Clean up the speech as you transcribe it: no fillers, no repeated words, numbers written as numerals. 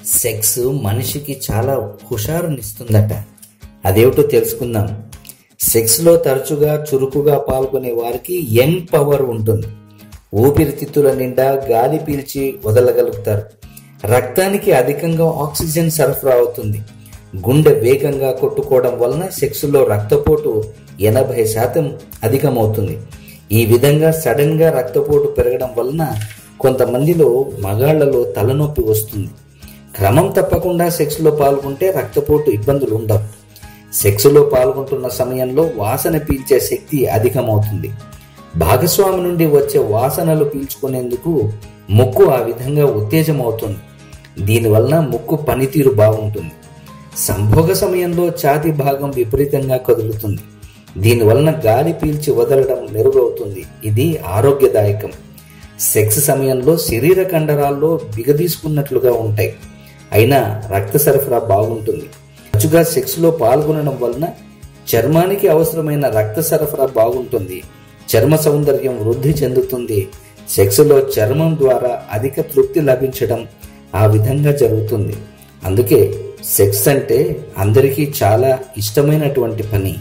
Sex మనిషికి చాలా హుషారునిస్తుందట. అదేమిటో తెలుసుకుందాం. సెక్స్లో తరచుగా చురుకుగా పాల్గొనే వారికి యంగ్ పవర్ ఉంటుంది. ఊపిరితిత్తుల నిండా గాలి పీల్చి వదలగలుగుతారు. రక్తానికి అధికంగా ఆక్సిజన్ సరఫరా అవుతుంది. గుండె వేగంగా కొట్టుకోవడం వలన సెక్స్లో రక్తపోటు 80% అధికమవుతుంది. ఈ విధంగా సడన్ గా రక్తపోటు పెరగడం వలన కొంతమందిలో మగాళ్లలో తలనొప్పి వస్తుంది. క్రమం తప్పకుండా సెక్స్లో పాల్గొంటే రక్తపోటు ఇబ్బందులు ఉండవు. సెక్స్లో పాల్గొంటున్న సమయంలో వాసన పీల్చే శక్తి అధికమవుతుంది. భాగస్వామి నుండి వచ్చే వాసనలు పీల్చుకునేందుకు ముక్కు ఆ విధంగా ఉత్తేజమవుతుంది. దీనివలన ముక్కు పనితీరు బాగుంటుంది. సంభోగ సమయంలో ఛాతీ భాగం విపరీతంగా కదులుతుంది. దీనివలన గాలి పీల్చి వదలడం మెరుగవుతుంది. ఇది ఆరోగ్యదాయకం. సెక్స్ సమయంలో శరీర కండరాల్లో బిగదీసుకున్నట్లుగా ఉంటాయి. అయినా రక్త సరఫరా బాగుంటుంది. తరచుగా సెక్స్లో పాల్గొనడం వలన చర్మానికి అవసరమైన రక్త సరఫరా బాగుంటుంది. చర్మ సౌందర్యం వృద్ధి చెందుతుంది. సెక్స్లో చర్మం ద్వారా అధిక తృప్తి లభించడం ఆ విధంగా జరుగుతుంది. అందుకే సెక్స్ అంటే అందరికీ చాలా ఇష్టమైనటువంటి పని.